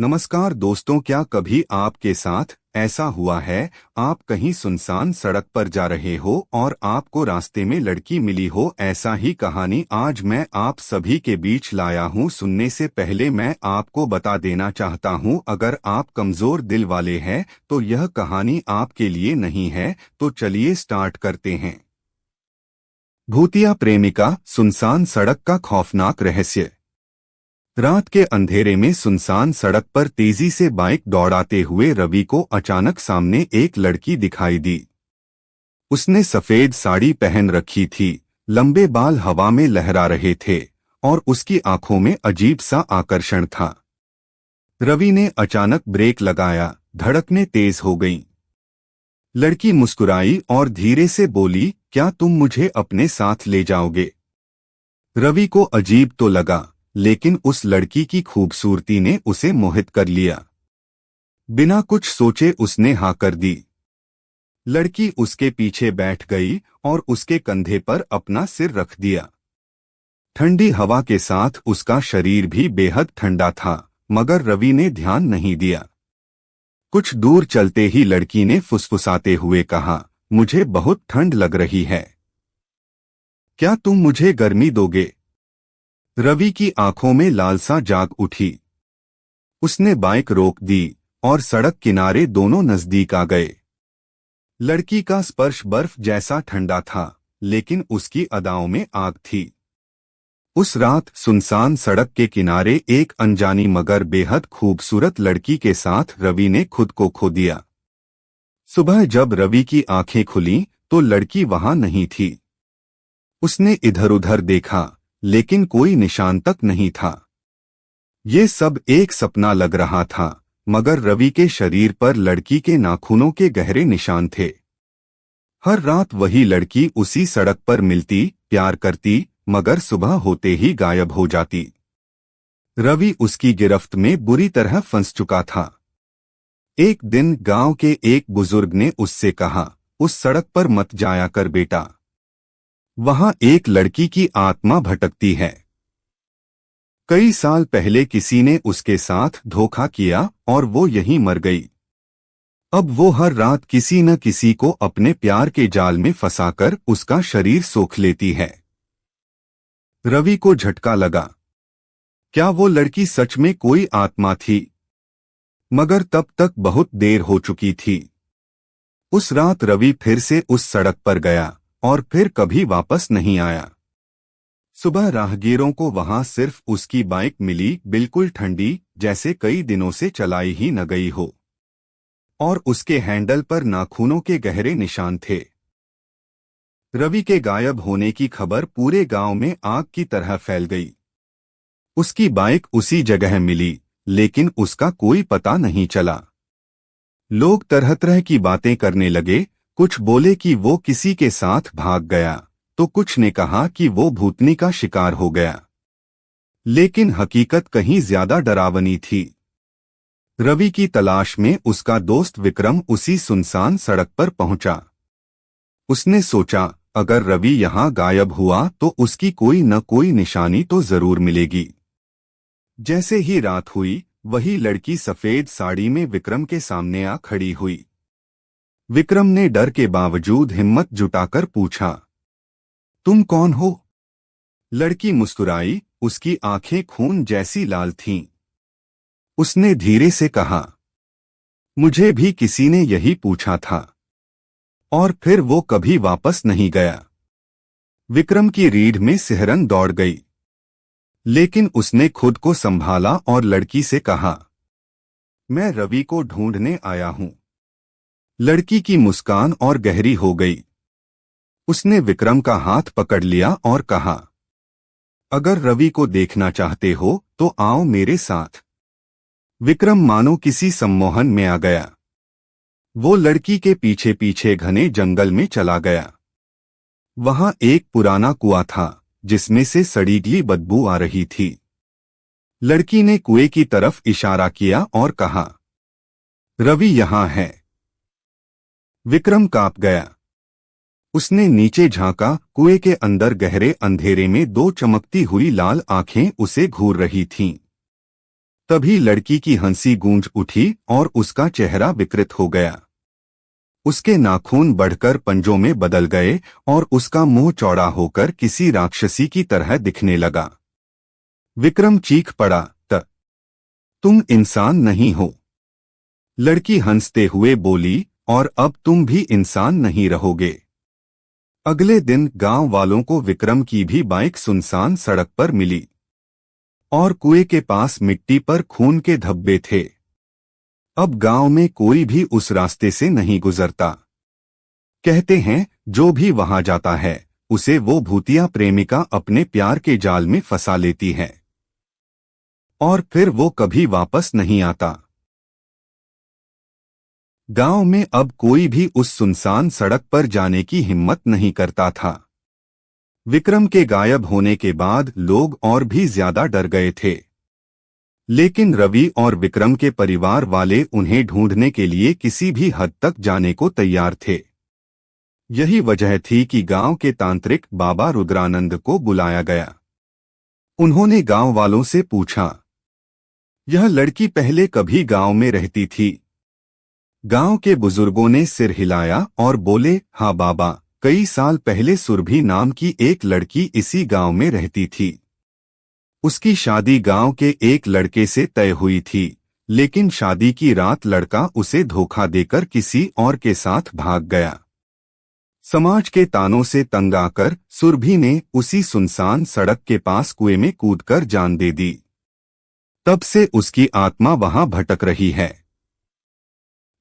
नमस्कार दोस्तों, क्या कभी आपके साथ ऐसा हुआ है? आप कहीं सुनसान सड़क पर जा रहे हो और आपको रास्ते में लड़की मिली हो। ऐसा ही कहानी आज मैं आप सभी के बीच लाया हूँ। सुनने से पहले मैं आपको बता देना चाहता हूँ, अगर आप कमजोर दिल वाले हैं तो यह कहानी आपके लिए नहीं है। तो चलिए स्टार्ट करते हैं। भूतिया प्रेमिका, सुनसान सड़क का खौफनाक रहस्य। रात के अंधेरे में सुनसान सड़क पर तेजी से बाइक दौड़ाते हुए रवि को अचानक सामने एक लड़की दिखाई दी। उसने सफेद साड़ी पहन रखी थी, लंबे बाल हवा में लहरा रहे थे और उसकी आंखों में अजीब सा आकर्षण था। रवि ने अचानक ब्रेक लगाया, धड़कनें तेज हो गईं। लड़की मुस्कुराई और धीरे से बोली, क्या तुम मुझे अपने साथ ले जाओगे? रवि को अजीब तो लगा, लेकिन उस लड़की की खूबसूरती ने उसे मोहित कर लिया। बिना कुछ सोचे उसने हाँ कर दी। लड़की उसके पीछे बैठ गई और उसके कंधे पर अपना सिर रख दिया। ठंडी हवा के साथ उसका शरीर भी बेहद ठंडा था, मगर रवि ने ध्यान नहीं दिया। कुछ दूर चलते ही लड़की ने फुसफुसाते हुए कहा, मुझे बहुत ठंड लग रही है, क्या तुम मुझे गर्मी दोगे? रवि की आंखों में लालसा जाग उठी। उसने बाइक रोक दी और सड़क किनारे दोनों नजदीक आ गए। लड़की का स्पर्श बर्फ जैसा ठंडा था, लेकिन उसकी अदाओं में आग थी। उस रात सुनसान सड़क के किनारे एक अनजानी मगर बेहद खूबसूरत लड़की के साथ रवि ने खुद को खो दिया। सुबह जब रवि की आंखें खुलीं तो लड़की वहां नहीं थी। उसने इधर उधर देखा, लेकिन कोई निशान तक नहीं था। ये सब एक सपना लग रहा था, मगर रवि के शरीर पर लड़की के नाखूनों के गहरे निशान थे। हर रात वही लड़की उसी सड़क पर मिलती, प्यार करती, मगर सुबह होते ही गायब हो जाती। रवि उसकी गिरफ्त में बुरी तरह फंस चुका था। एक दिन गांव के एक बुजुर्ग ने उससे कहा, उस सड़क पर मत जाया कर बेटा, वहां एक लड़की की आत्मा भटकती है। कई साल पहले किसी ने उसके साथ धोखा किया और वो यहीं मर गई। अब वो हर रात किसी न किसी को अपने प्यार के जाल में फंसाकर उसका शरीर सोख लेती है। रवि को झटका लगा। क्या वो लड़की सच में कोई आत्मा थी? मगर तब तक बहुत देर हो चुकी थी। उस रात रवि फिर से उस सड़क पर गया और फिर कभी वापस नहीं आया। सुबह राहगीरों को वहां सिर्फ उसकी बाइक मिली, बिल्कुल ठंडी, जैसे कई दिनों से चलाई ही न गई हो, और उसके हैंडल पर नाखूनों के गहरे निशान थे। रवि के गायब होने की खबर पूरे गांव में आग की तरह फैल गई। उसकी बाइक उसी जगह मिली, लेकिन उसका कोई पता नहीं चला। लोग तरह तरह की बातें करने लगे। कुछ बोले कि वो किसी के साथ भाग गया, तो कुछ ने कहा कि वो भूतनी का शिकार हो गया। लेकिन हकीकत कहीं ज्यादा डरावनी थी। रवि की तलाश में उसका दोस्त विक्रम उसी सुनसान सड़क पर पहुंचा। उसने सोचा, अगर रवि यहां गायब हुआ तो उसकी कोई न कोई निशानी तो जरूर मिलेगी। जैसे ही रात हुई, वही लड़की सफेद साड़ी में विक्रम के सामने आ खड़ी हुई। विक्रम ने डर के बावजूद हिम्मत जुटाकर पूछा, तुम कौन हो? लड़की मुस्कुराई, उसकी आंखें खून जैसी लाल थीं। उसने धीरे से कहा, मुझे भी किसी ने यही पूछा था, और फिर वो कभी वापस नहीं गया। विक्रम की रीढ़ में सिहरन दौड़ गई, लेकिन उसने खुद को संभाला और लड़की से कहा, मैं रवि को ढूंढने आया हूं। लड़की की मुस्कान और गहरी हो गई। उसने विक्रम का हाथ पकड़ लिया और कहा, अगर रवि को देखना चाहते हो तो आओ मेरे साथ। विक्रम मानो किसी सम्मोहन में आ गया। वो लड़की के पीछे पीछे घने जंगल में चला गया। वहां एक पुराना कुआं था, जिसमें से सड़ीगली बदबू आ रही थी। लड़की ने कुएं की तरफ इशारा किया और कहा, रवि यहां है। विक्रम कांप गया। उसने नीचे झांका। कुएं के अंदर गहरे अंधेरे में दो चमकती हुई लाल आंखें उसे घूर रही थीं। तभी लड़की की हंसी गूंज उठी और उसका चेहरा विकृत हो गया। उसके नाखून बढ़कर पंजों में बदल गए और उसका मुंह चौड़ा होकर किसी राक्षसी की तरह दिखने लगा। विक्रम चीख पड़ा, तुम इंसान नहीं हो। लड़की हंसते हुए बोली, और अब तुम भी इंसान नहीं रहोगे। अगले दिन गांव वालों को विक्रम की भी बाइक सुनसान सड़क पर मिली और कुएं के पास मिट्टी पर खून के धब्बे थे। अब गांव में कोई भी उस रास्ते से नहीं गुजरता। कहते हैं जो भी वहां जाता है उसे वो भूतिया प्रेमिका अपने प्यार के जाल में फंसा लेती है और फिर वो कभी वापस नहीं आता। गांव में अब कोई भी उस सुनसान सड़क पर जाने की हिम्मत नहीं करता था। विक्रम के गायब होने के बाद लोग और भी ज्यादा डर गए थे, लेकिन रवि और विक्रम के परिवार वाले उन्हें ढूंढने के लिए किसी भी हद तक जाने को तैयार थे। यही वजह थी कि गांव के तांत्रिक बाबा रुद्रानंद को बुलाया गया। उन्होंने गांव वालों से पूछा, यह लड़की पहले कभी गांव में रहती थी? गांव के बुजुर्गों ने सिर हिलाया और बोले, हाँ बाबा, कई साल पहले सुरभि नाम की एक लड़की इसी गांव में रहती थी। उसकी शादी गांव के एक लड़के से तय हुई थी, लेकिन शादी की रात लड़का उसे धोखा देकर किसी और के साथ भाग गया। समाज के तानों से तंग आकर सुरभि ने उसी सुनसान सड़क के पास कुएं में कूदकर जान दे दी। तब से उसकी आत्मा वहां भटक रही है।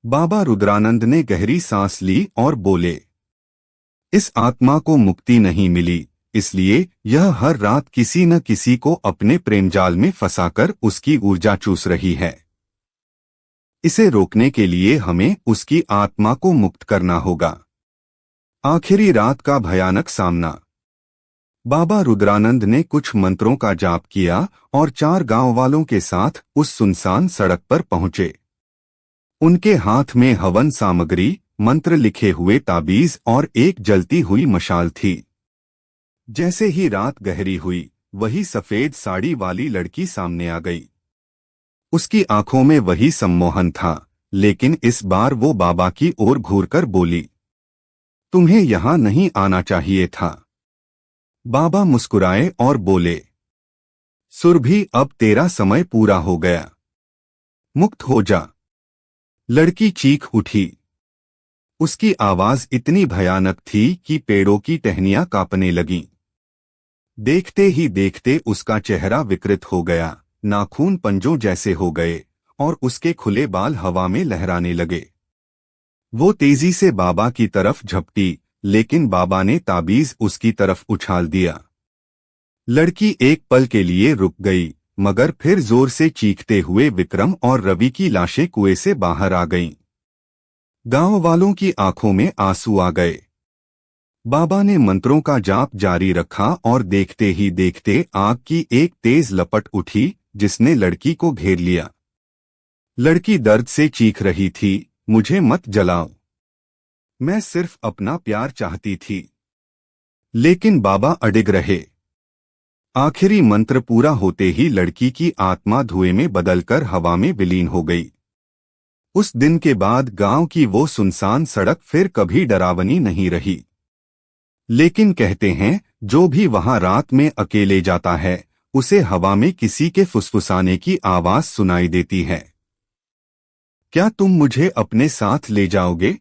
बाबा रुद्रानंद ने गहरी सांस ली और बोले, इस आत्मा को मुक्ति नहीं मिली, इसलिए यह हर रात किसी न किसी को अपने प्रेमजाल में फंसाकर उसकी ऊर्जा चूस रही है। इसे रोकने के लिए हमें उसकी आत्मा को मुक्त करना होगा। आखिरी रात का भयानक सामना। बाबा रुद्रानंद ने कुछ मंत्रों का जाप किया और 4 गांव वालों के साथ उस सुनसान सड़क पर पहुंचे। उनके हाथ में हवन सामग्री, मंत्र लिखे हुए ताबीज और एक जलती हुई मशाल थी। जैसे ही रात गहरी हुई, वही सफेद साड़ी वाली लड़की सामने आ गई। उसकी आंखों में वही सम्मोहन था, लेकिन इस बार वो बाबा की ओर घूरकर बोली, तुम्हें यहां नहीं आना चाहिए था। बाबा मुस्कुराए और बोले, सुरभि, अब तेरा समय पूरा हो गया, मुक्त हो जा। लड़की चीख उठी। उसकी आवाज इतनी भयानक थी कि पेड़ों की टहनियां कांपने लगीं। देखते ही देखते उसका चेहरा विकृत हो गया, नाखून पंजों जैसे हो गए और उसके खुले बाल हवा में लहराने लगे। वो तेजी से बाबा की तरफ झपटी, लेकिन बाबा ने ताबीज उसकी तरफ उछाल दिया। लड़की एक पल के लिए रुक गई, मगर फिर जोर से चीखते हुए विक्रम और रवि की लाशें कुएं से बाहर आ गईं। गांव वालों की आंखों में आंसू आ गए। बाबा ने मंत्रों का जाप जारी रखा और देखते ही देखते आग की एक तेज लपट उठी, जिसने लड़की को घेर लिया। लड़की दर्द से चीख रही थी, मुझे मत जलाओ, मैं सिर्फ अपना प्यार चाहती थी। लेकिन बाबा अडिग रहे। आखिरी मंत्र पूरा होते ही लड़की की आत्मा धुएं में बदलकर हवा में विलीन हो गई। उस दिन के बाद गांव की वो सुनसान सड़क फिर कभी डरावनी नहीं रही। लेकिन कहते हैं, जो भी वहां रात में अकेले जाता है, उसे हवा में किसी के फुसफुसाने की आवाज सुनाई देती है। क्या तुम मुझे अपने साथ ले जाओगे?